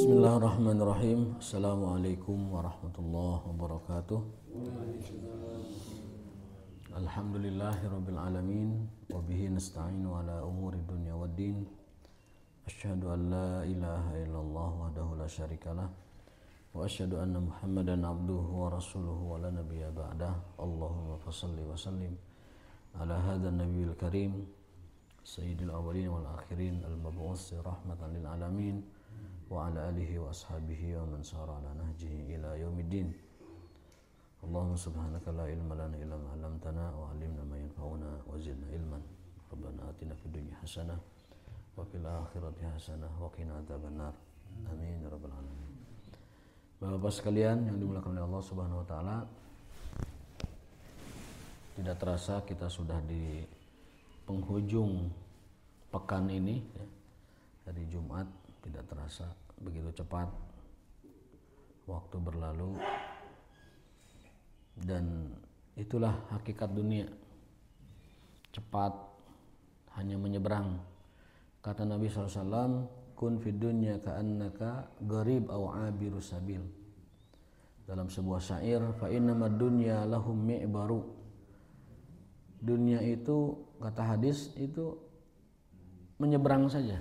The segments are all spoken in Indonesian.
Bismillahirrahmanirrahim. Assalamualaikum warahmatullahi wabarakatuh. Alhamdulillahirabbil alamin wa bihi nasta'inu ala umuri dunya waddin. Asyhadu an la ilaha illallah wahdahu la syarikalah wa asyhadu anna Muhammadan abduhu wa rasuluhu wa la nabiyya ba'dah. Allahumma fashalli wa sallim ala hadzal nabiyil karim sayyidil awwalin wal akhirin al-mab'uts rahmatan lil alamin wa ala alihi wa ashabihi wa man sara ala nahjihi ila yaumiddin. Allahumma subhanaka la ilma lana illa ma 'allamtana wa 'allimna ma yanfa'una wa zidna ilman. Rabbana atina fid dunya hasanah wa fil akhirati hasanah wa qina adzabannar. Amin ya rabbal alamin. Bapak-bapak sekalian yang dimuliakan oleh Allah Subhanahu wa taala, tidak terasa kita sudah di penghujung pekan ini ya. Hari Jumat tidak terasa begitu cepat waktu berlalu, dan itulah hakikat dunia, cepat, hanya menyeberang. Kata Nabi SAW, kun fid dunya ka'annaka gharib aw abirus sabil. Dalam sebuah syair, fa innamad dunya lahum mi'baru. Dunia itu, kata hadis, itu menyeberang saja.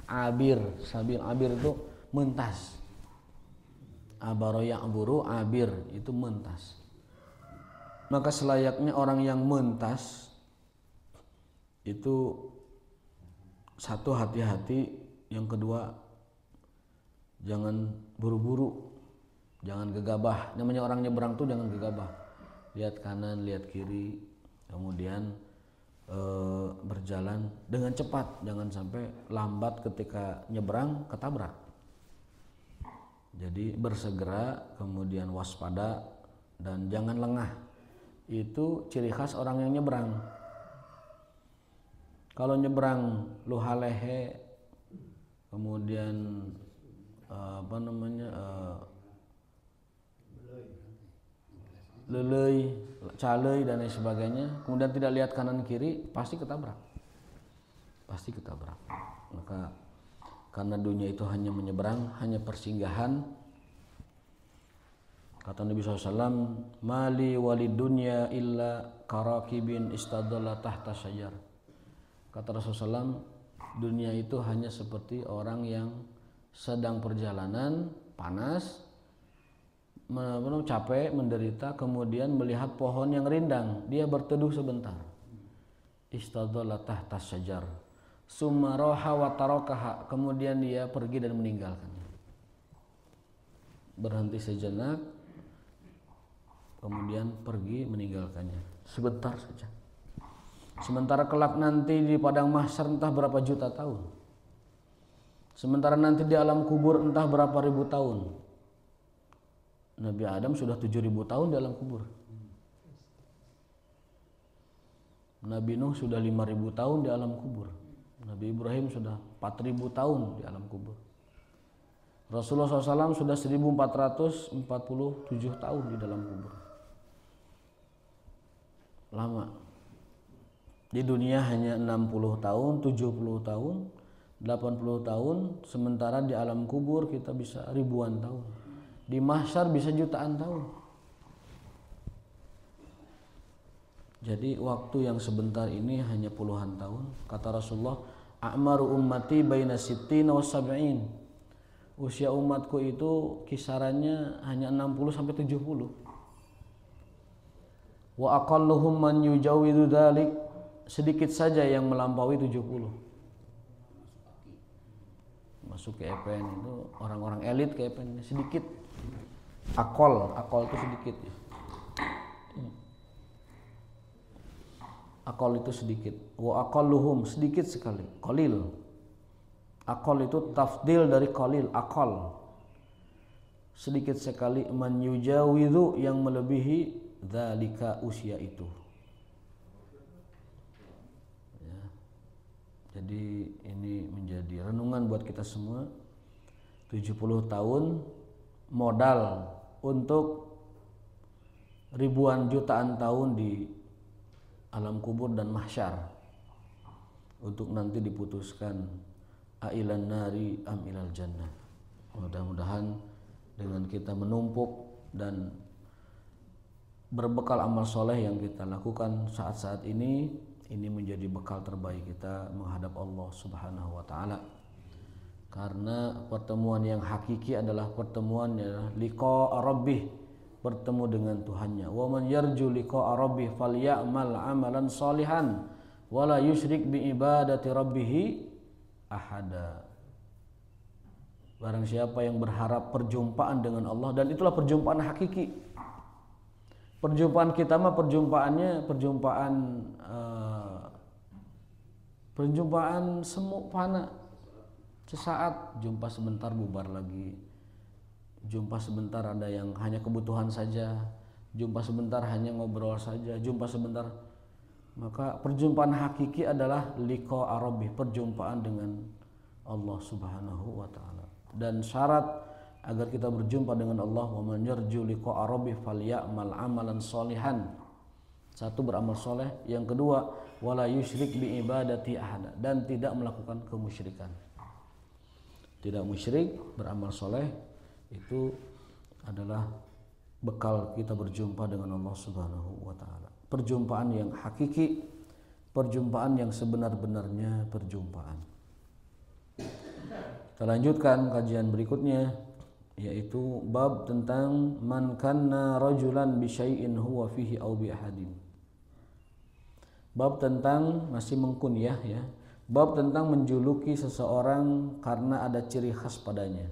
Abir, sabil, abir itu mentas. Abaro ya'buru, abir itu mentas. Maka selayaknya orang yang mentas itu satu, hati-hati, yang kedua jangan buru-buru, jangan gegabah. Namanya orang nyebrang tuh jangan gegabah. Lihat kanan, lihat kiri, kemudian berjalan dengan cepat, jangan sampai lambat ketika nyebrang ketabrak. Jadi bersegera, kemudian waspada, dan jangan lengah. Itu ciri khas orang yang nyebrang. Kalau nyebrang luha lehe, kemudian lelei, calei dan lain sebagainya, kemudian tidak lihat kanan kiri, pasti ketabrak. Pasti ketabrak. Maka karena dunia itu hanya menyeberang, hanya persinggahan, kata Nabi SAW, mali walid dunya illa karakibin istadalla tahta syajar. Kata Rasulullah SAW, dunia itu hanya seperti orang yang sedang perjalanan, panas, capek, menderita, kemudian melihat pohon yang rindang, dia berteduh sebentar. Istadalla tahta syajar, summa raha wa tarakaha, kemudian dia pergi dan meninggalkannya. Berhenti sejenak, kemudian pergi meninggalkannya sebentar saja. Sementara kelak nanti di padang mahsyar entah berapa juta tahun. Sementara nanti di alam kubur entah berapa ribu tahun. Nabi Adam sudah 7.000 tahun di alam kubur. Nabi Nuh sudah 5.000 tahun di alam kubur. Nabi Ibrahim sudah 4.000 tahun di alam kubur. Rasulullah SAW sudah 1.447 tahun di dalam kubur. Lama. Di dunia hanya 60 tahun, 70 tahun, 80 tahun, sementara di alam kubur kita bisa ribuan tahun. Di mahsyar bisa jutaan tahun. Jadi waktu yang sebentar ini hanya puluhan tahun. Kata Rasulullah, a'maru ummati baina sittina wa sab'in. Usia umatku itu kisarannya hanya 60 sampai 70. Wa aqalluhum man yujawizu dzalik, sedikit saja yang melampaui 70. Masuk ke EPN itu orang-orang elit ke EPN sedikit. Akol itu sedikit ya. Akol itu sedikit. Wa aqalluhum, sedikit sekali. Qalil. Akol itu tafdil dari qalil, akol. Sedikit sekali, man yujawizu, yang melebihi dzalika, usia itu. Ya. Jadi ini menjadi renungan buat kita semua. 70 tahun modal untuk ribuan jutaan tahun di alam kubur dan mahsyar, untuk nanti diputuskan ailan nari am ilal jannah. Mudah-mudahan dengan kita menumpuk dan berbekal amal soleh yang kita lakukan saat-saat ini menjadi bekal terbaik kita menghadap Allah Subhanahu wa taala. Karena pertemuan yang hakiki adalah pertemuan liqa rabbih, bertemu dengan Tuhannya. Wa man yarju liqa rabbih falyamal amalan sholihan wala yusyrik bi ibadati rabbih ahada. Barang siapa yang berharap perjumpaan dengan Allah, dan itulah perjumpaan hakiki. Perjumpaan kita mah perjumpaannya perjumpaan semu fana. Sesaat, jumpa sebentar bubar lagi. Jumpa sebentar ada yang hanya kebutuhan saja. Jumpa sebentar hanya ngobrol saja. Jumpa sebentar. Maka perjumpaan hakiki adalah liqa arabi, perjumpaan dengan Allah Subhanahu wa taala. Dan syarat agar kita berjumpa dengan Allah, wa man yarju liqa arabi falyamal amalan sholihan. Satu, beramal soleh. Yang kedua, wala yusyrik bi ibadati ahada, dan tidak melakukan kemusyrikan. Tidak musyrik, beramal soleh, itu adalah bekal kita berjumpa dengan Allah Subhanahu wa taala. Perjumpaan yang hakiki, perjumpaan yang sebenar-benarnya perjumpaan. Kita lanjutkan kajian berikutnya, yaitu bab tentang man kanna rajulan bi syai'in huwa fihi aw bi ahadin. Bab tentang, masih mengkunyah ya. Bab tentang menjuluki seseorang karena ada ciri khas padanya.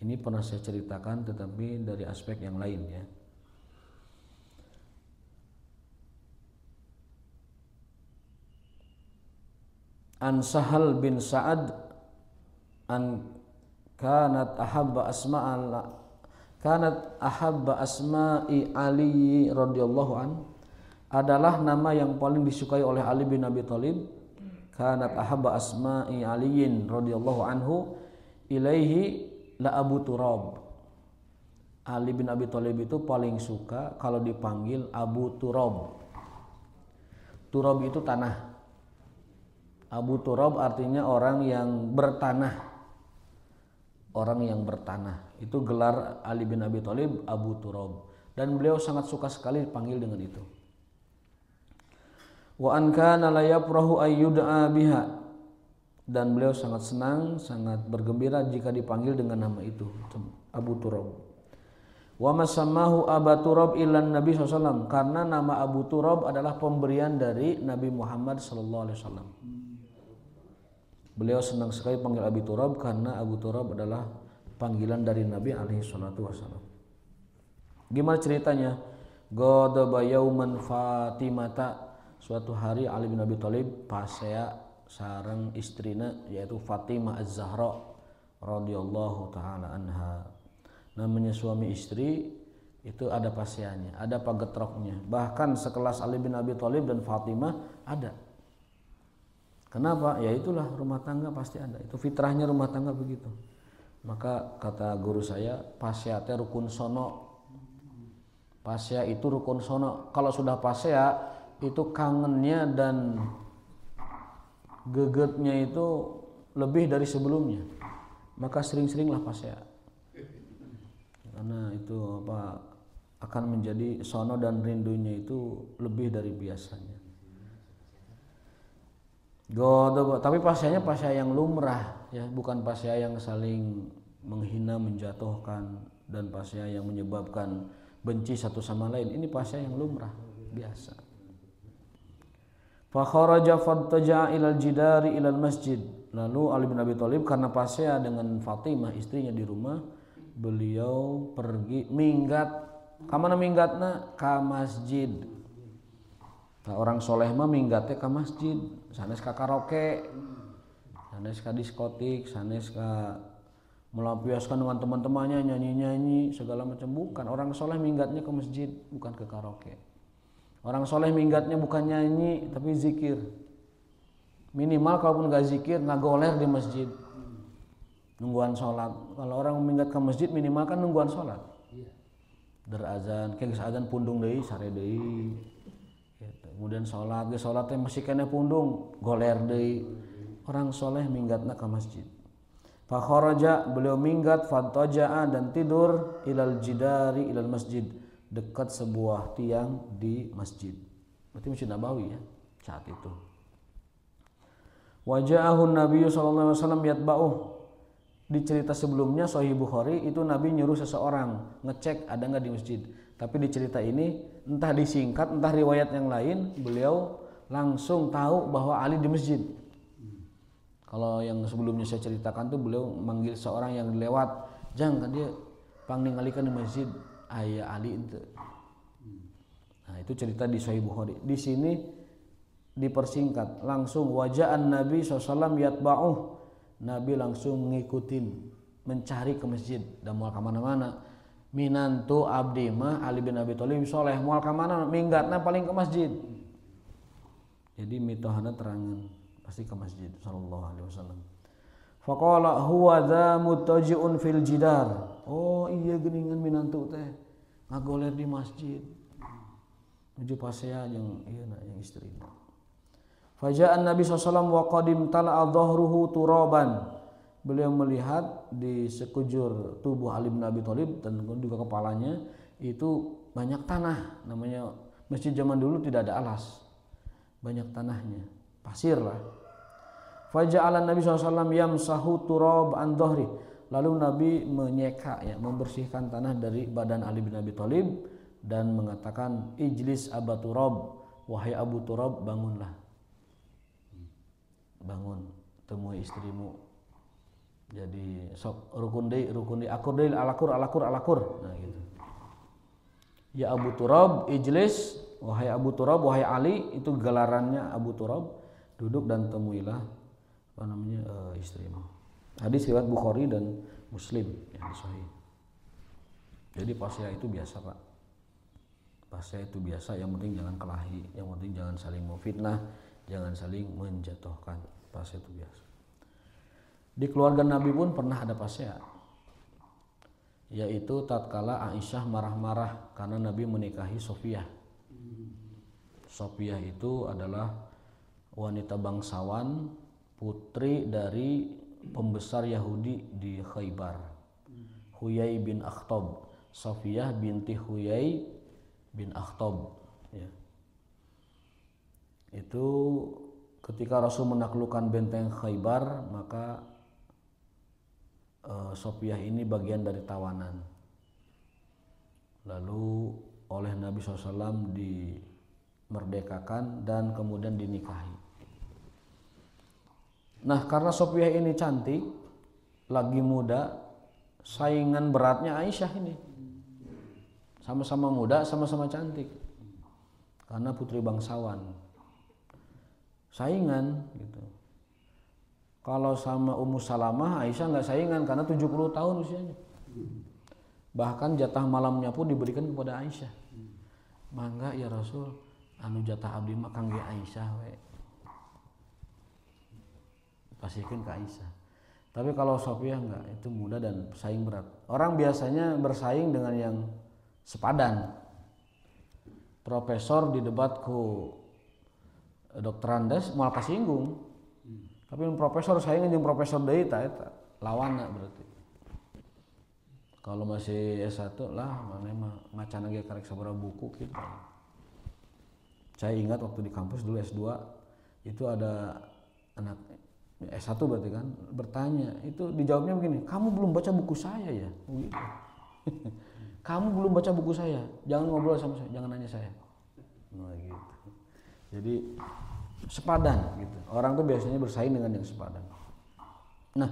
Ini pernah saya ceritakan, tetapi dari aspek yang lain ya. An Sahal bin Sa'ad an kanat ahabba asma'i Ali radhiyallahu an, adalah nama yang paling disukai oleh Ali bin Abi Thalib. Kanat ahabba asma'i aliyin radhiyallahu anhu ilaihi la Abu Turab. Ali bin Abi Thalib itu paling suka kalau dipanggil Abu Turab. Turab itu tanah. Abu Turab artinya orang yang bertanah. Orang yang bertanah. Itu gelar Ali bin Abi Thalib, Abu Turab. Dan beliau sangat suka sekali dipanggil dengan itu. Wa an kana la yafrahu ay yud'a biha, dan beliau sangat senang, sangat bergembira jika dipanggil dengan nama itu, Abu Turab. Wa masamahu Abu Turab ilan Nabi SAW, karena nama Abu Turab adalah pemberian dari Nabi Muhammad SAW. Beliau senang sekali panggil Abu Turab karena Abu Turab adalah panggilan dari Nabi SAW. Gimana ceritanya? Ghadaba yauman Fatimata. Suatu hari Ali bin Abi Thalib pasea sareng istrina, yaitu Fatimah Az-Zahra radhiyallahu taala anha. Namanya suami istri itu ada paseannya, ada pagetroknya. Bahkan sekelas Ali bin Abi Thalib dan Fatimah ada. Kenapa? Ya itulah rumah tangga pasti ada. Itu fitrahnya rumah tangga begitu. Maka kata guru saya, pasea teh rukun sono. Pasea itu rukun sono. Kalau sudah pasea itu kangennya dan gegetnya itu lebih dari sebelumnya. Maka sering-seringlah pasea. Karena itu akan menjadi sono dan rindunya itu lebih dari biasanya. Tapi paseanya pasea yang lumrah ya, bukan pasea yang saling menghina, menjatuhkan, dan pasea yang menyebabkan benci satu sama lain. Ini pasea yang lumrah, biasa. Fa kharaja fattaja'a ilal jidari ilal masjid. Lalu Ali bin Abi Thalib karena pasea dengan Fatimah istrinya di rumah, beliau pergi minggat. Ka mana minggatna? Ka masjid. Nah, orang soleh mah minggatnya ka masjid, sanes ka karaoke, sanes ka diskotik, sanes ka melampiaskan dengan teman-temannya nyanyi-nyanyi segala macam. Bukan, orang soleh minggatnya ke masjid, bukan ke karaoke. Orang soleh minggatnya bukan nyanyi tapi zikir. Minimal kalaupun gak zikir, ngagoler di masjid, nungguan sholat. Kalau orang minggat ke masjid minimal kan nungguan sholat. Derazan, kayak azan pundung deui, sare deui. Kemudian sholat teh masih kena pundung, goler deui. Orang soleh minggatna ke masjid. Fa kharaja, beliau minggat, fantaja'a, dan tidur, ilal jidari ilal masjid, dekat sebuah tiang di masjid. Berarti Masjid Nabawi ya saat itu. Waja'ahun Nabi sallallahu alaihi wasallam yatba'uh. Di cerita sebelumnya Sahih Bukhari itu Nabi nyuruh seseorang ngecek ada nggak di masjid. Tapi di cerita ini entah disingkat entah riwayat yang lain beliau langsung tahu bahwa Ali di masjid. Kalau yang sebelumnya saya ceritakan tuh beliau manggil seorang yang lewat, "Jang kan dia pangningalikeun di masjid aya Ali itu." Nah, itu cerita di Sahih Bukhari. Di sini dipersingkat langsung waja'an Nabi SAW yatba'uh. Nabi langsung ngikutin, mencari ke masjid dan moal ka mana-mana. Minantu abdi mah Ali bin Abi Thalib soleh, moal ka mana minggatna paling ke masjid. Jadi mitohana terangan pasti ke masjid sallallahu alaihi wasallam. Faqala huwa dza muttaji'un fil jidar. Oh iya geuningan minantu teh ngagoler di masjid. Nuju pasea jeung ieu yang istrina. Faja'an Nabi SAW wa qadim tala'a dhahruhu turaban. Beliau melihat di sekujur tubuh Ali bin Abi Thalib dan juga kepalanya itu banyak tanah. Namanya masjid zaman dulu tidak ada alas, banyak tanahnya, pasir lah. Faja'alan Nabi SAW yamsahu turab an dhahri. Lalu Nabi menyeka ya, membersihkan tanah dari badan Ali bin Abi Thalib dan mengatakan, ijlis Aba Turab, wahai Abu Turab, bangunlah. Bangun, temui istrimu. Jadi sok rukun deui akur deui alakur. Nah gitu. Ya Abu Turab, ijlis, wahai Abu Turab, wahai Ali, itu gelarannya Abu Turab, duduk dan temuilah istrimu. Hadis riwayat Bukhari dan Muslim yang sahih. Jadi pasya itu biasa, Pak. Pasya itu biasa, yang penting jangan kelahi, yang penting jangan saling memfitnah, jangan saling menjatuhkan. Pasya itu biasa. Di keluarga Nabi pun pernah ada pasya, yaitu tatkala Aisyah marah-marah karena Nabi menikahi Sofiyah. Sofiyah itu adalah wanita bangsawan, putri dari pembesar Yahudi di Khaybar, Huyai bin Akhtab. Sofiyah binti Huyai bin Akhtab ya. Itu ketika Rasul menaklukkan benteng Khaybar, maka Sofiyah ini bagian dari tawanan. Lalu oleh Nabi SAW dimerdekakan dan kemudian dinikahi. Nah, karena Sofiyah ini cantik, lagi muda, saingan beratnya Aisyah ini. Sama-sama muda, sama-sama cantik. Karena putri bangsawan. Saingan gitu. Kalau sama Ummu Salamah, Aisyah nggak saingan karena 70 tahun usianya. Bahkan jatah malamnya pun diberikan kepada Aisyah. Mangga ya Rasul, anu jatah abdi mah kangge Aisyah we. Pasikeun ka Aisyah. Tapi kalau Sofiyah enggak, itu muda dan saing berat. Orang biasanya bersaing dengan yang sepadan. Profesor didebat ku Dr. Andes moal kasinggung. Tapi profesor saingan jeung profesor deui eta lawanna berarti. Kalau masih S1 lah mana mah macan ge karek sabaraha buku gitu. Saya ingat waktu di kampus dulu S2 itu ada anak S1 berarti kan bertanya, itu dijawabnya begini, kamu belum baca buku saya ya? Gitu. Kamu belum baca buku saya, jangan ngobrol sama saya, jangan nanya saya. Nah gitu. Jadi sepadan gitu. Orang tuh biasanya bersaing dengan yang sepadan. Nah,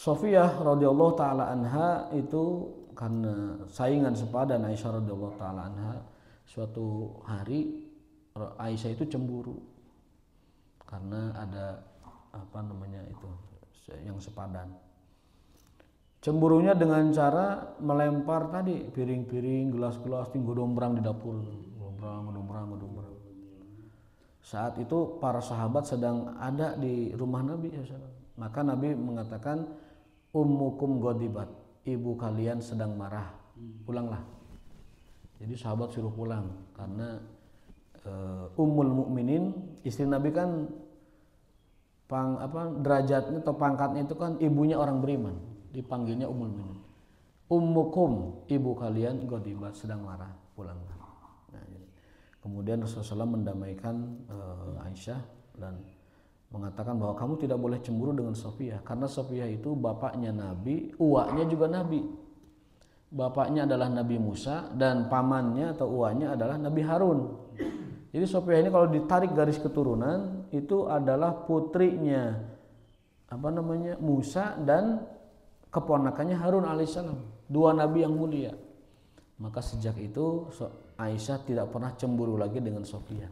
Sofiyah radhiyallahu taala anha itu karena saingan sepadan Aisyah radhiyallahu taala anha, suatu hari Aisyah itu cemburu karena ada itu yang sepadan. Cemburunya dengan cara melempar tadi piring-piring, gelas-gelas, tinggal dombrang di dapur, dombrang. Saat itu para sahabat sedang ada di rumah Nabi, maka Nabi mengatakan, ummukum ghadibat, ibu kalian sedang marah, pulanglah. Jadi sahabat suruh pulang karena Ummul Mukminin, istri Nabi kan derajatnya atau pangkatnya itu kan ibunya orang beriman, dipanggilnya Ummul Mukminin. Ummukum, ibu kalian, ghadibat, sedang marah, pulanglah. Nah, kemudian Rasulullah SAW mendamaikan Aisyah dan mengatakan bahwa kamu tidak boleh cemburu dengan Sofia, karena Sofia itu bapaknya Nabi, uaknya juga Nabi. Bapaknya adalah Nabi Musa dan pamannya atau uaknya adalah Nabi Harun. Jadi Sofia ini kalau ditarik garis keturunan itu adalah putrinya Musa dan keponakannya Harun alaihissalam. Dua nabi yang mulia. Maka sejak itu Aisyah tidak pernah cemburu lagi dengan Sofia.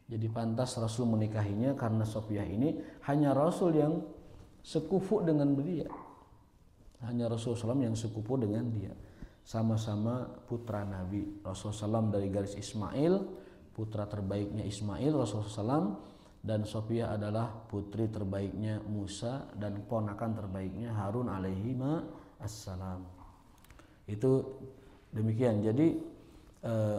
Jadi pantas Rasul menikahinya karena Sofia ini hanya Rasul yang sekufu dengan dia. Hanya Rasulullah SAW yang sekufu dengan dia. Sama-sama putra Nabi. Rasulullah SAW dari garis Ismail, putra terbaiknya Ismail Rasulullah SAW, dan Sofia adalah putri terbaiknya Musa dan ponakan terbaiknya Harun alaihi assalam. Itu demikian. Jadi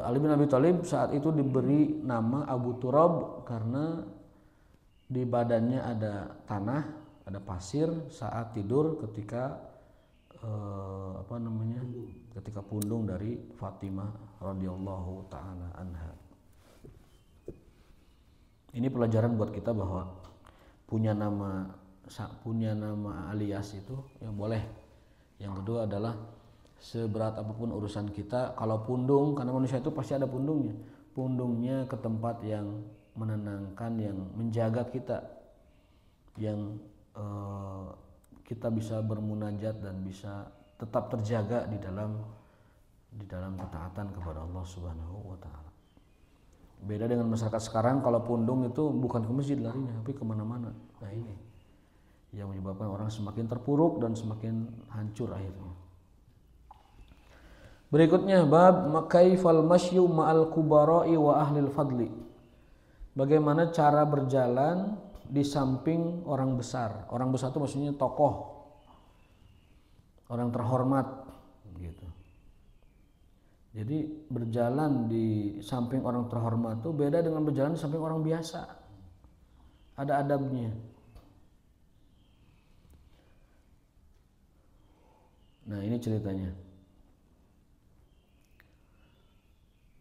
Ali bin Abi Thalib saat itu diberi nama Abu Turab karena di badannya ada tanah, ada pasir saat tidur ketika ketika pundung dari Fatimah radhiyallahu taala anha. Ini pelajaran buat kita bahwa punya nama alias itu yang boleh. Yang kedua adalah seberat apapun urusan kita, kalau pundung, karena manusia itu pasti ada pundungnya ke tempat yang menenangkan, yang menjaga kita, yang kita bisa bermunajat dan bisa tetap terjaga di dalam ketaatan kepada Allah Subhanahu wa taala. Beda dengan masyarakat sekarang, kalau pundung itu bukan ke masjid larinya, tapi kemana-mana. Nah ini yang menyebabkan orang semakin terpuruk dan semakin hancur akhirnya. Berikutnya bab kaifal masyu ma'al kubara'i wa ahlil fadli. Bagaimana cara berjalan di samping orang besar. Orang besar itu maksudnya tokoh, orang terhormat gitu. Jadi berjalan di samping orang terhormat itu beda dengan berjalan di samping orang biasa. Ada adabnya. Nah, ini ceritanya.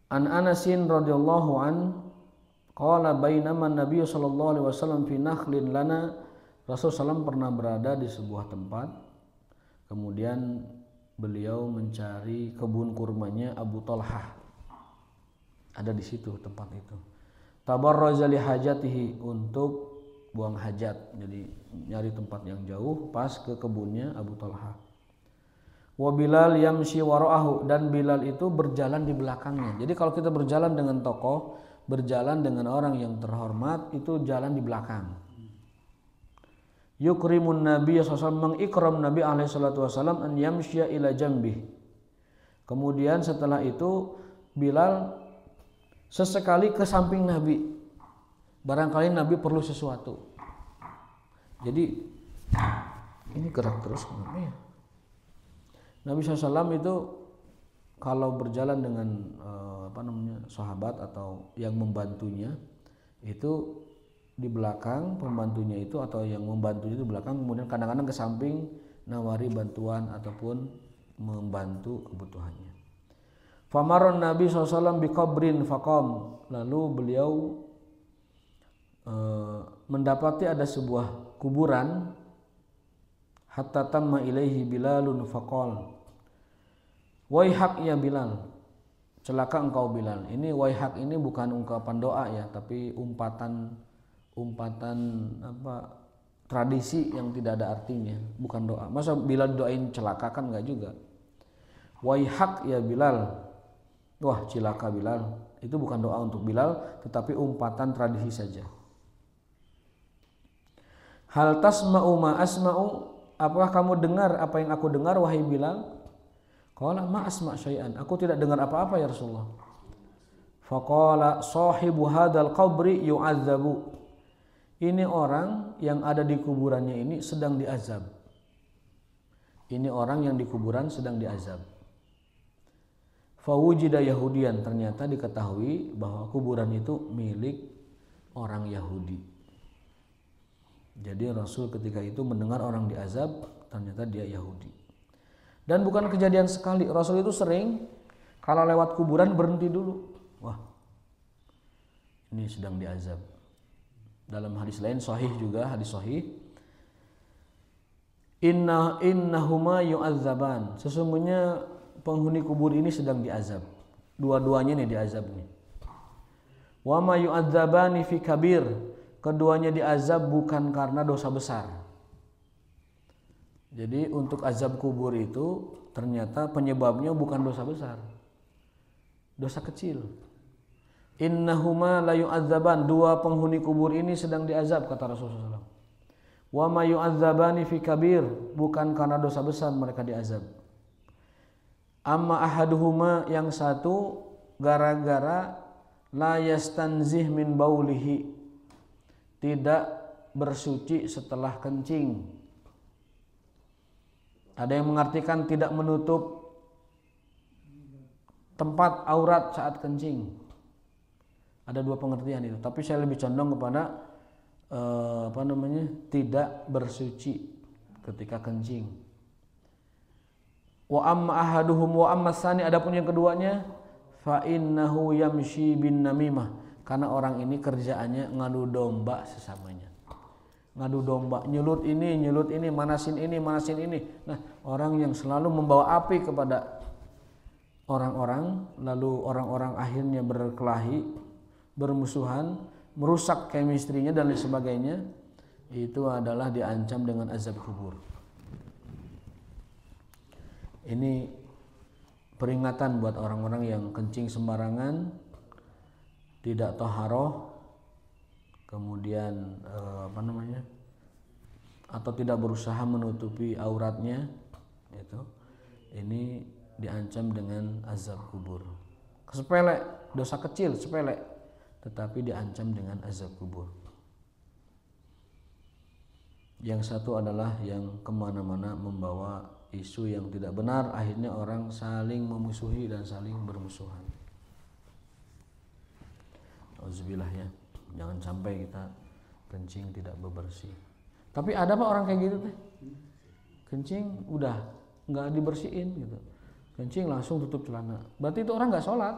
An Anasin radhiyallahu an qala bainama Nabi sallallahu alaihi wasallam fi nakhlin lana. Rasul sallam pernah berada di sebuah tempat, kemudian beliau mencari kebun kurmanya Abu Talhah. Ada di situ tempat itu. Tabarraza li hajatihi, untuk buang hajat. Jadi nyari tempat yang jauh pas ke kebunnya Abu Talhah. Wa Bilal yamshi wara'ahu, dan Bilal itu berjalan di belakangnya. Jadi kalau kita berjalan dengan tokoh, berjalan dengan orang yang terhormat, itu jalan di belakang. Yukrimun Nabi SAW, mengikram Nabi SAW an yamsya ila jambih. Kemudian setelah itu Bilal sesekali ke samping Nabi, barangkali Nabi perlu sesuatu. Jadi ini gerak terus kenapa ya? Nabi SAW itu kalau berjalan dengan sahabat atau yang membantunya itu di belakang, pembantunya itu atau yang membantunya itu di belakang, kemudian kadang-kadang ke samping nawari bantuan ataupun membantu kebutuhannya. Famaron Nabi SAW biqabrin faqam, lalu beliau mendapati ada sebuah kuburan. Hatta tamma ilaihi Bilalun faqal, waihak ya Bilal, celaka engkau Bilal. Ini waihak ini bukan ungkapan doa ya, tapi umpatan tradisi yang tidak ada artinya, bukan doa. Masa Bilal doain celaka, kan enggak juga. Waihak ya Bilal, wah celaka Bilal, itu bukan doa untuk Bilal, tetapi umpatan tradisi saja. Hal tasma'u ma asma'u, apakah kamu dengar apa yang aku dengar wahai Bilal? Qala ma asma' syai'an, aku tidak dengar apa-apa ya Rasulullah. Faqala sahibu hadzal qabri yu'adzabu, ini orang yang ada di kuburannya ini sedang diazab. Ini orang yang di kuburan sedang diazab. Fawujida Yahudian, ternyata diketahui bahwa kuburan itu milik orang Yahudi. Jadi Rasul ketika itu mendengar orang diazab, ternyata dia Yahudi. Dan bukan kejadian sekali, Rasul itu sering kalau lewat kuburan berhenti dulu. Wah, ini sedang diazab. Dalam hadis lain sahih juga, hadis sahih, innahuma yu'adzaban. Sesungguhnya penghuni kubur ini sedang diazab. Dua-duanya nih diazab nih. Wa ma yu'adzabani fi kabir. Keduanya diazab bukan karena dosa besar. Jadi untuk azab kubur itu ternyata penyebabnya bukan dosa besar. Dosa kecil. Innahuma la yu'adzaban. Dua penghuni kubur ini sedang diazab, kata Rasulullah SAW. Wa ma yu'adzabani fi kabir. Bukan karena dosa besar mereka diazab. Amma ahaduhuma, yang satu gara-gara la yastanzih min baulihi, tidak bersuci setelah kencing. Ada yang mengartikan tidak menutup tempat aurat saat kencing. Ada dua pengertian itu, tapi saya lebih condong kepada tidak bersuci ketika kencing. Wa amma ahaduhum wa amma tsani, adapun yang keduanya, fa innahu yamshi bin namimah, karena orang ini kerjaannya ngadu domba sesamanya. Ngadu domba, nyulut ini, manasin ini. Nah, orang yang selalu membawa api kepada orang-orang, lalu orang-orang akhirnya berkelahi, bermusuhan, merusak chemistry-nya dan lain sebagainya, itu adalah diancam dengan azab kubur. Ini peringatan buat orang-orang yang kencing sembarangan, tidak taharoh, kemudian atau tidak berusaha menutupi auratnya, itu ini diancam dengan azab kubur. Sepele, dosa kecil, sepele, tetapi diancam dengan azab kubur. Yang satu adalah yang kemana-mana membawa isu yang tidak benar, akhirnya orang saling memusuhi dan saling bermusuhan. Auzubillah ya, jangan sampai kita kencing tidak bebersih. Tapi ada pak orang kayak gitu teh, kencing udah nggak dibersihin gitu, kencing langsung tutup celana. Berarti itu orang nggak sholat,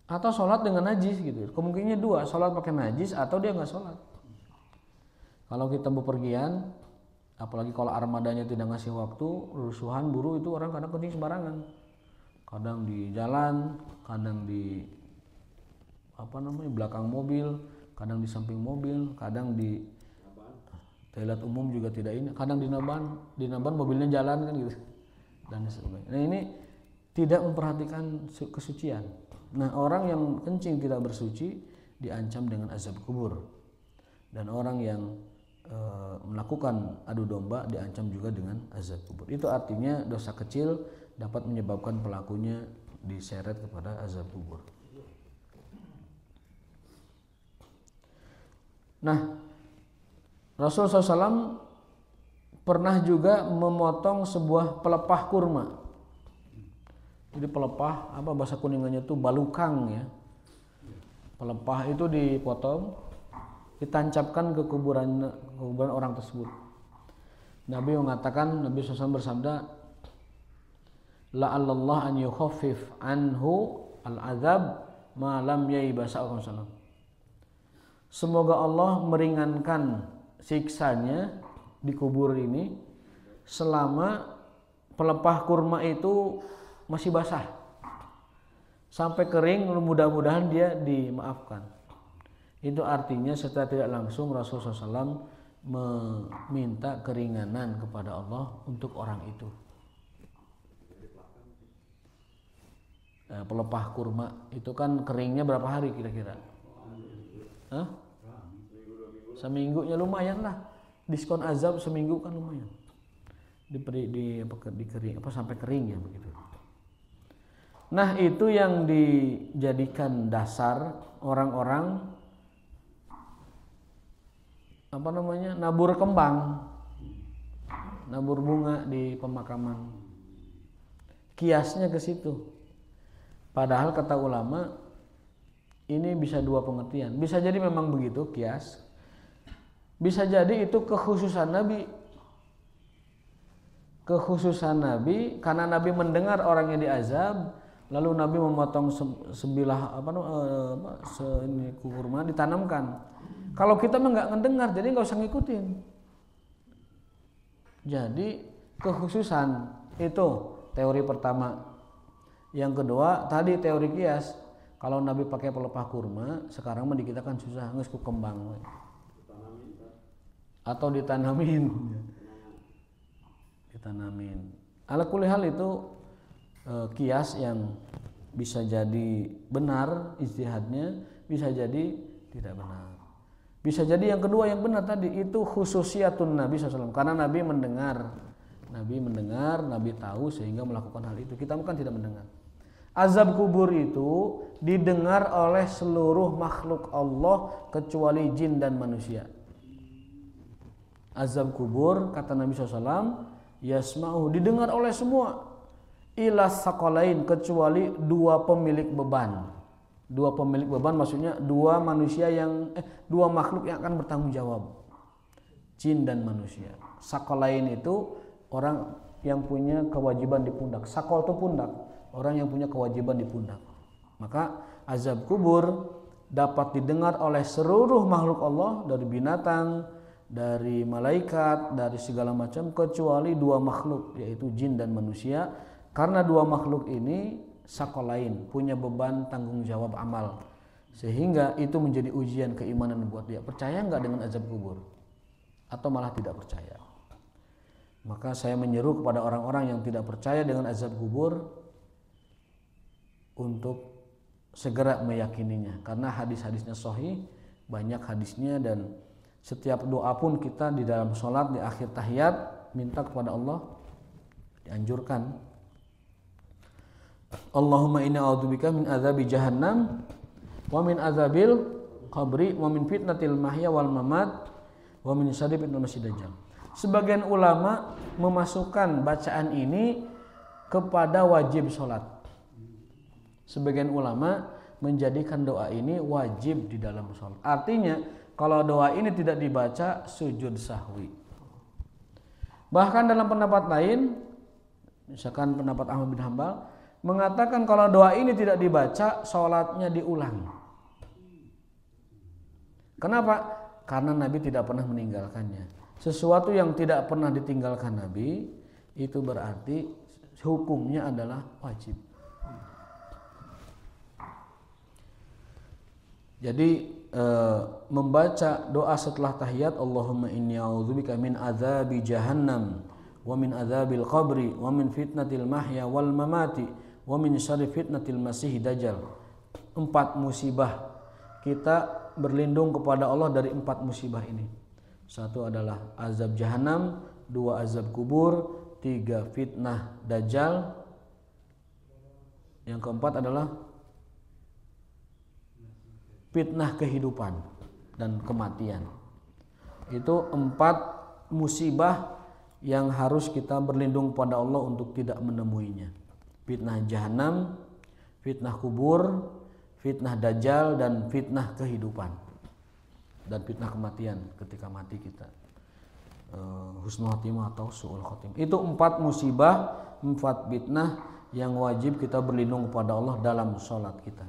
atau sholat dengan najis gitu. Kemungkinannya dua, sholat pakai najis atau dia nggak sholat. Kalau kita bepergian, apalagi kalau armadanya tidak ngasih waktu, rusuhan buruh, itu orang kadang kencing sembarangan. Kadang di jalan, kadang di belakang mobil, kadang di samping mobil, kadang di toilet umum juga tidak ini, kadang di naban mobilnya jalan kan gitu. Dan sebagainya. Nah, ini tidak memperhatikan kesucian. Nah, orang yang kencing tidak bersuci diancam dengan azab kubur. Dan orang yang melakukan adu domba diancam juga dengan azab kubur. Itu artinya dosa kecil dapat menyebabkan pelakunya diseret kepada azab kubur. Nah, Rasulullah SAW pernah juga memotong sebuah pelepah kurma. Jadi pelepah, bahasa kuningannya itu balukang ya. Pelepah itu dipotong, ditancapkan ke kuburan orang tersebut. Nabi mengatakan, Nabi SAW bersabda, la'allallah an yukhaffif anhu al-azab ma lam yaibasa. Semoga Allah meringankan siksanya di kubur ini selama pelepah kurma itu masih basah. Sampai kering, mudah-mudahan dia dimaafkan. Itu artinya secara tidak langsung Rasulullah SAW meminta keringanan kepada Allah untuk orang itu. Pelepah kurma itu kan keringnya berapa hari kira-kira? Seminggunya lumayan lah. Diskon azab seminggu kan lumayan. Dikering sampai kering ya begitu. Nah, itu yang dijadikan dasar orang-orang nabur kembang, nabur bunga di pemakaman. Kiasnya ke situ. Padahal kata ulama ini bisa dua pengertian. Bisa jadi memang begitu kias. Bisa jadi itu kekhususan Nabi. Kekhususan Nabi karena Nabi mendengar orang yang diazab, lalu Nabi memotong sebilah kurma ditanamkan. Kalau kita mah nggak ngedengar, jadi nggak usah ngikutin. Jadi kekhususan itu teori pertama. Yang kedua tadi teori kias. Kalau Nabi pakai pelepah kurma, sekarang mah di kita kan susah, geus ku kembang. Atau ditanamin. Ala kulli hal itu kias yang bisa jadi benar ijtihadnya, bisa jadi tidak benar. Bisa jadi yang kedua yang benar tadi itu khususiyatun Nabi SAW, karena Nabi mendengar, Nabi tahu sehingga melakukan hal itu. Kita bukan tidak mendengar. Azab kubur itu didengar oleh seluruh makhluk Allah kecuali jin dan manusia. Azab kubur kata Nabi SAW, yasma'u didengar oleh semua, ila saqalain kecuali dua pemilik beban. Dua pemilik beban maksudnya dua makhluk yang akan bertanggung jawab, jin dan manusia. Saqalain itu orang yang punya kewajiban di pundak. Saqal itu pundak, orang yang punya kewajiban di pundak. Maka azab kubur dapat didengar oleh seluruh makhluk Allah, dari binatang, dari malaikat, dari segala macam, kecuali dua makhluk yaitu jin dan manusia, karena dua makhluk ini sakolain, punya beban tanggung jawab amal, sehingga itu menjadi ujian keimanan buat dia. Percaya nggak dengan azab kubur atau malah tidak percaya? Maka saya menyeru kepada orang-orang yang tidak percaya dengan azab kubur untuk segera meyakininya, karena hadis-hadisnya sahih, banyak hadisnya, dan setiap doa pun kita di dalam sholat di akhir tahiyat minta kepada Allah, dianjurkan, Allahumma inna a'udzubika min azabi jahannam wa min azabil qabri wa min fitnatil mahya wal mamat wa min syarri fitnatil masiihid dajjal. Sebagian ulama memasukkan bacaan ini kepada wajib sholat. Sebagian ulama menjadikan doa ini wajib di dalam sholat. Artinya kalau doa ini tidak dibaca, sujud sahwi. Bahkan dalam pendapat lain, misalkan pendapat Ahmad bin Hanbal, mengatakan kalau doa ini tidak dibaca, sholatnya diulang. Kenapa? Karena Nabi tidak pernah meninggalkannya. Sesuatu yang tidak pernah ditinggalkan Nabi, itu berarti hukumnya adalah wajib. Jadi membaca doa setelah tahiyat, Allahumma inni a'udzubika min azabi jahannam wa min azabil qabri wa min fitnatil mahya wal mamati wa min syarri fitnatil masiihid dajjal. 4 musibah, kita berlindung kepada Allah dari 4 musibah ini. 1 adalah azab jahannam, 2 azab kubur, 3 fitnah dajjal, yang keempat adalah fitnah kehidupan dan kematian. Itu 4 musibah yang harus kita berlindung pada Allah untuk tidak menemuinya. Fitnah jahannam, fitnah kubur, fitnah dajjal, dan fitnah kehidupan, dan fitnah kematian ketika mati kita, husnul khotimah atau su'ul khotimah. Itu 4 musibah, 4 fitnah yang wajib kita berlindung kepada Allah dalam sholat kita.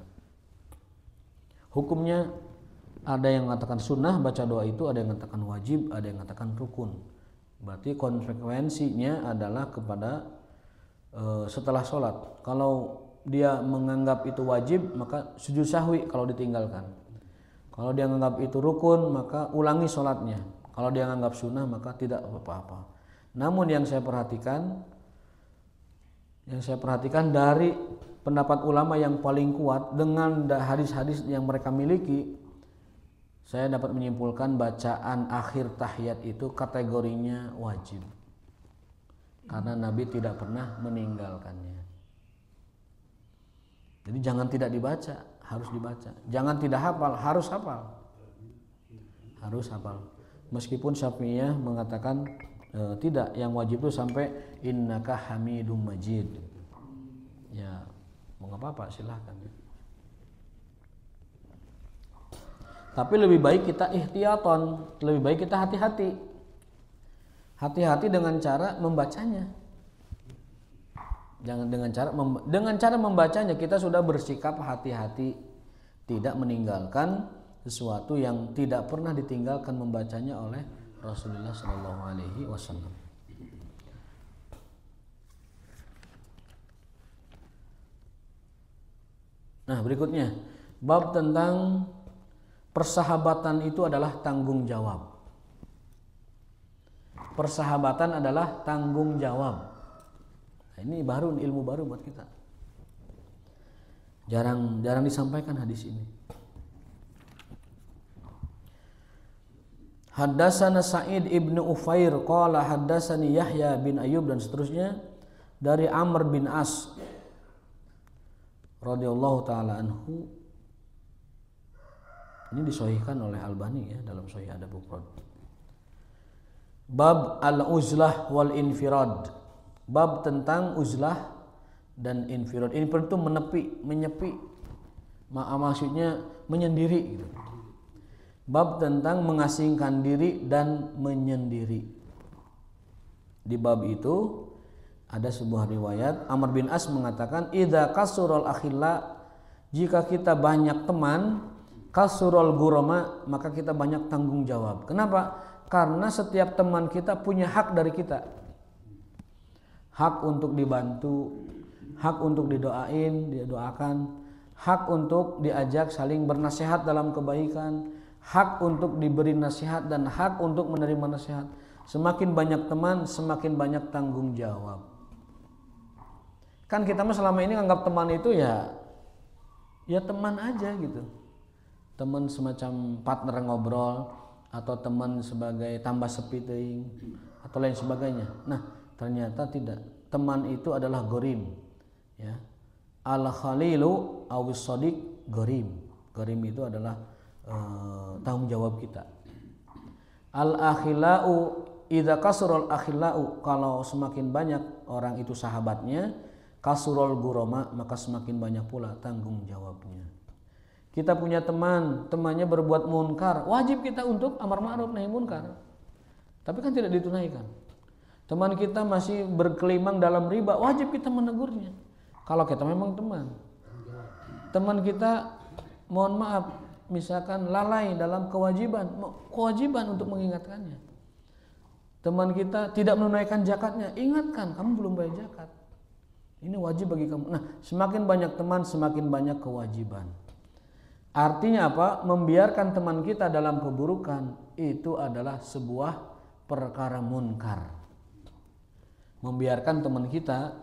Hukumnya ada yang mengatakan sunnah baca doa itu, ada yang mengatakan wajib, ada yang mengatakan rukun. Berarti konsekuensinya adalah kepada setelah sholat. Kalau dia menganggap itu wajib, maka sujud sahwi kalau ditinggalkan. Kalau dia menganggap itu rukun, maka ulangi sholatnya. Kalau dia menganggap sunnah, maka tidak apa-apa. Namun yang saya perhatikan dari pendapat ulama yang paling kuat dengan hadis-hadis yang mereka miliki, saya dapat menyimpulkan bacaan akhir tahiyat itu kategorinya wajib, karena Nabi tidak pernah meninggalkannya. Jadi jangan tidak dibaca, harus dibaca. Jangan tidak hafal, harus hafal. Harus hafal. Meskipun Syafi'iyah mengatakan tidak, yang wajib itu sampai innaka hamidum majid. Ya, mau apa-apa silahkan. Tapi lebih baik kita ihtiyaton, lebih baik kita hati-hati. Hati-hati dengan cara membacanya. Jangan dengan cara membacanya kita sudah bersikap hati-hati, tidak meninggalkan sesuatu yang tidak pernah ditinggalkan membacanya oleh Rasulullah Shallallahu Alaihi Wasallam. Nah, berikutnya bab tentang persahabatan itu adalah tanggung jawab. Persahabatan adalah tanggung jawab. Nah, ini ilmu baru buat kita. Jarang disampaikan hadis ini. Haddatsana Sa'id ibnu Ufair qala haddatsani Yahya bin Ayyub dan seterusnya dari Amr bin As radhiyallahu taala anhu. Ini disahihkan oleh Albani ya dalam Sahih Adabul Mufrad. Bab al-uzlah wal infirad. Bab tentang uzlah dan infirad. Infirad itu menyepi. Maksudnya menyendiri gitu. Bab tentang mengasingkan diri dan menyendiri. Di bab itu ada sebuah riwayat Amr bin As mengatakan idza kasurul akhilla, jika kita banyak teman, kasurul gurama, maka kita banyak tanggung jawab. Kenapa? Karena setiap teman kita punya hak dari kita. Hak untuk dibantu, hak untuk didoakan, hak untuk diajak saling bernasihat dalam kebaikan, hak untuk diberi nasihat dan hak untuk menerima nasihat. Semakin banyak teman, semakin banyak tanggung jawab. Kan kita mah selama ini anggap teman itu ya teman aja gitu. Teman semacam partner ngobrol atau teman sebagai tambah sepi teuing atau lain sebagainya. Nah, ternyata tidak. Teman itu adalah gorim. Ya. Al-khalilu awis shadiq gorim. Gorim itu adalah tanggung jawab kita. Al-akhilau idza kasurul akhilau, kalau semakin banyak orang itu sahabatnya, kasurul gurama, maka semakin banyak pula tanggung jawabnya. Kita punya temannya berbuat munkar, wajib kita untuk amar ma'ruf nahi munkar. Tapi kan tidak ditunaikan. Teman kita masih berkelimang dalam riba, wajib kita menegurnya. Kalau kita memang teman. Teman kita mohon maaf, misalkan lalai dalam kewajiban untuk mengingatkannya. Teman kita tidak menunaikan zakatnya, ingatkan, kamu belum bayar zakat. Ini wajib bagi kamu. Nah, semakin banyak teman, semakin banyak kewajiban. Artinya apa? Membiarkan teman kita dalam keburukan itu adalah sebuah perkara munkar. Membiarkan teman kita,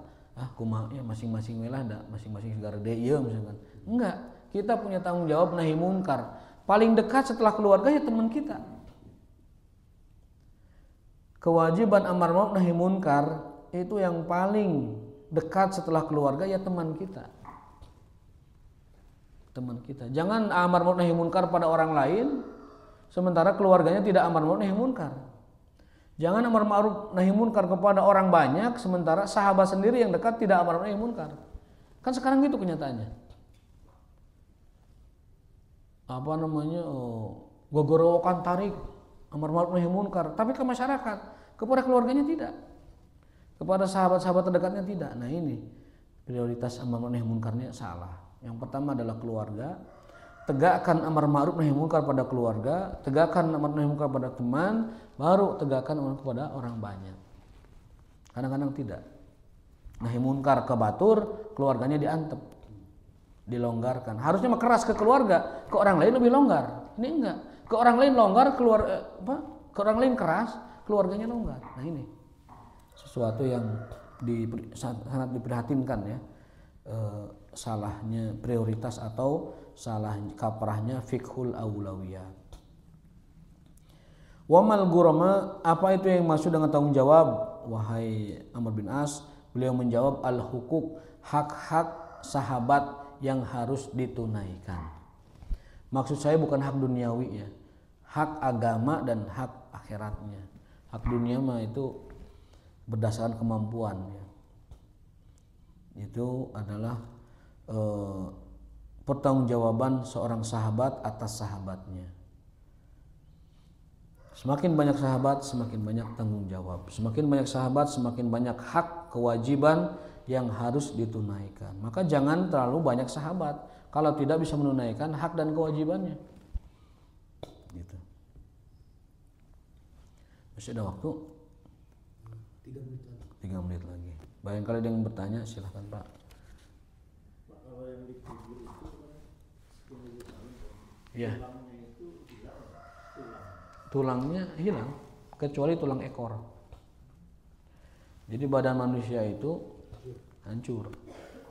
kumaha ya masing-masing welah da, masing-masing segala deui ieu misalkan. Enggak, kita punya tanggung jawab nahi munkar. Paling dekat setelah keluarga ya teman kita. Kewajiban amar ma'ruf nahi munkar itu yang paling dekat setelah keluarga ya teman kita. Teman kita. Jangan amar ma'ruf nahi munkar pada orang lain sementara keluarganya tidak amar ma'ruf nahi munkar. Jangan amar ma'ruf nahi munkar kepada orang banyak sementara sahabat sendiri yang dekat tidak amar ma'ruf nahi munkar. Kan sekarang gitu kenyataannya. Gogorowokan tarik amar ma'ruf nahi munkar, tapi ke masyarakat, kepada keluarganya tidak. Kepada sahabat-sahabat terdekatnya tidak. Nah, ini prioritas amar ma'ruf nahi munkarnya salah. Yang pertama adalah keluarga. Tegakkan amar ma'ruf nahi munkar pada keluarga, tegakkan amar nahi munkar pada teman, baru tegakkan amar kepada orang banyak. Kadang-kadang tidak. Nahi munkar ke batur, keluarganya diantep, dilonggarkan. Harusnya mah keras ke keluarga, ke orang lain lebih longgar. Ini enggak. Ke orang lain longgar, ke orang lain keras, keluarganya longgar. Nah, ini sesuatu yang sangat diprihatinkan ya. Salahnya prioritas atau salah kaprahnya fiqhul aulawiyat. Wamal gurama, apa itu yang maksud dengan tanggung jawab? Wahai Amr bin As, beliau menjawab al-hukuk, hak-hak sahabat yang harus ditunaikan. Maksud saya bukan hak duniawi ya, hak agama dan hak akhiratnya. Hak dunia mah itu berdasarkan kemampuan ya. Itu adalah pertanggungjawaban seorang sahabat atas sahabatnya. Semakin banyak sahabat, semakin banyak tanggung jawab. Semakin banyak sahabat, semakin banyak hak kewajiban yang harus ditunaikan. Maka jangan terlalu banyak sahabat kalau tidak bisa menunaikan hak dan kewajibannya. Gitu. Masih ada waktu? 3 menit lagi. Barangkali ada yang bertanya, silahkan Pak. Kalau yang dikubur itu kan 10.000 tahun. Iya. Tulangnya itu hilang. Tulangnya hilang, kecuali tulang ekor. Jadi badan manusia itu hancur.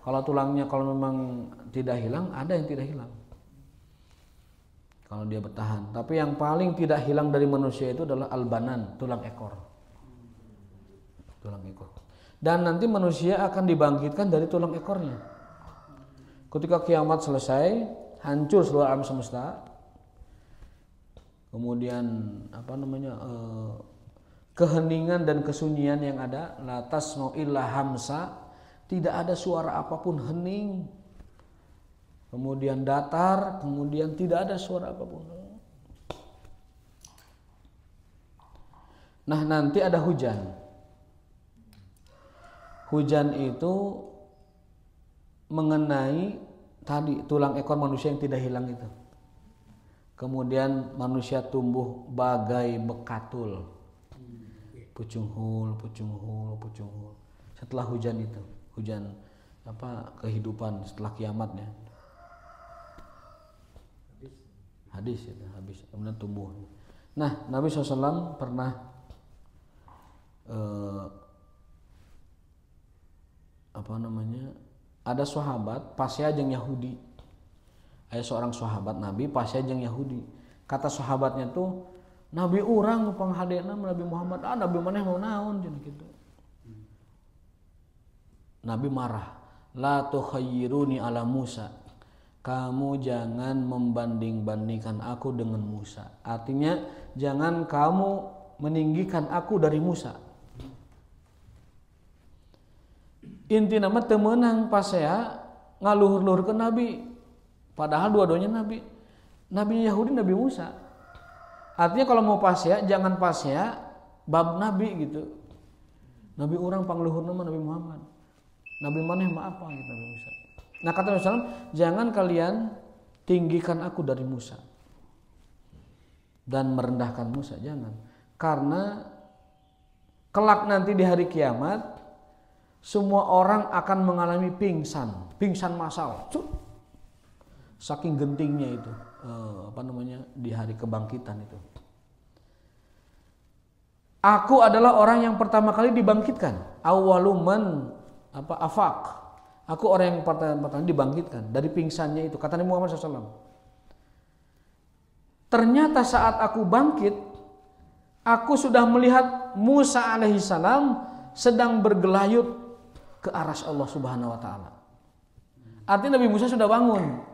Kalau tulangnya kalau memang tidak hilang, ada yang tidak hilang. Kalau dia bertahan. Tapi yang paling tidak hilang dari manusia itu adalah albanan, tulang ekor. Tulang ekor. Dan nanti manusia akan dibangkitkan dari tulang ekornya. Ketika kiamat selesai, hancur seluruh alam semesta. Kemudian keheningan dan kesunyian yang ada, la tasma'u illa hamsa, tidak ada suara apapun, hening. Kemudian datar, kemudian tidak ada suara apapun. Nah, nanti ada hujan. Hujan itu mengenai tadi tulang ekor manusia yang tidak hilang itu. Kemudian manusia tumbuh bagai bekatul. Pucung hul. Setelah hujan itu, hujan kehidupan setelah kiamatnya. Habis. Kemudian tumbuh. Nah, Nabi SAW pernah ada sahabat pasya jeung Yahudi. Ada seorang sahabat Nabi pasya jeung Yahudi. Kata sahabatnya tuh, Nabi urang panghadena Nabi Muhammad, Nabi maneh mau naon cenah kitu. Nabi marah, la tukhayyiruni ala Musa. Kamu jangan membanding-bandingkan aku dengan Musa. Artinya jangan kamu meninggikan aku dari Musa. Inti nama temenang pasea ngaluhur-luhur ke Nabi. Padahal dua-duanya Nabi. Nabi Yahudi, Nabi Musa. Artinya kalau mau pasea, jangan pasea bab Nabi gitu. Nabi orang pangluhur nama Nabi Muhammad. Nabi maneh mah apa gitu Nabi Musa. Nah kata Nabi SAW, jangan kalian tinggikan aku dari Musa. Dan merendahkan Musa, jangan. Karena kelak nanti di hari kiamat, semua orang akan mengalami pingsan massal. Saking gentingnya itu, di hari kebangkitan itu. Aku adalah orang yang pertama kali dibangkitkan. Awaluman afaq. Aku orang yang pertama dibangkitkan dari pingsannya itu. Kata Nabi Muhammad SAW. Ternyata saat aku bangkit, aku sudah melihat Musa alaihissalam sedang bergelayut ke arsy Allah Subhanahu wa taala. Artinya Nabi Musa sudah bangun.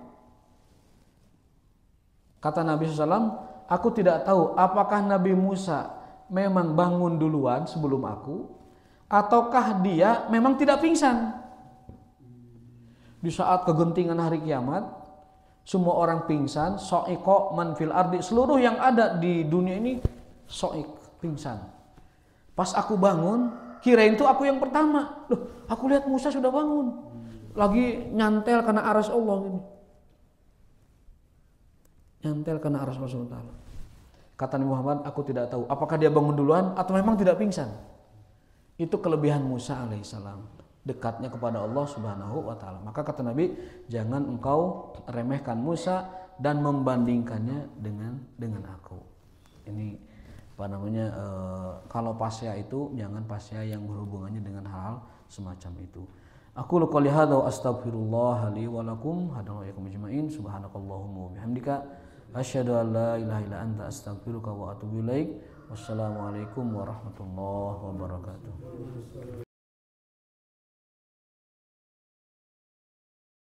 Kata Nabi SAW, aku tidak tahu apakah Nabi Musa memang bangun duluan sebelum aku, ataukah dia memang tidak pingsan. Di saat kegentingan hari kiamat, semua orang pingsan, so'iko man fil ardi, seluruh yang ada di dunia ini so'ik, pingsan. Pas aku bangun, kirain itu aku yang pertama. Loh, aku lihat Musa sudah bangun. Lagi nyantel karena arsy Allah ini. Nyantel karena arsy Allah SWT. Kata Nabi Muhammad, aku tidak tahu apakah dia bangun duluan atau memang tidak pingsan. Itu kelebihan Musa alaihissalam, dekatnya kepada Allah Subhanahu wa taala. Maka kata Nabi, jangan engkau remehkan Musa dan membandingkannya dengan aku. Ini kalau pasya itu jangan pasya yang berhubungannya dengan hal semacam itu. Aku qouli hadza wa astaghfirullah li wa lakum hadza wa yakum ajmain. Subhanakallahumma wa bihamdika asyhadu an la ilaha illa anta astaghfiruka wa atubu ilaik. Wassalamualaikum warahmatullahi wabarakatuh.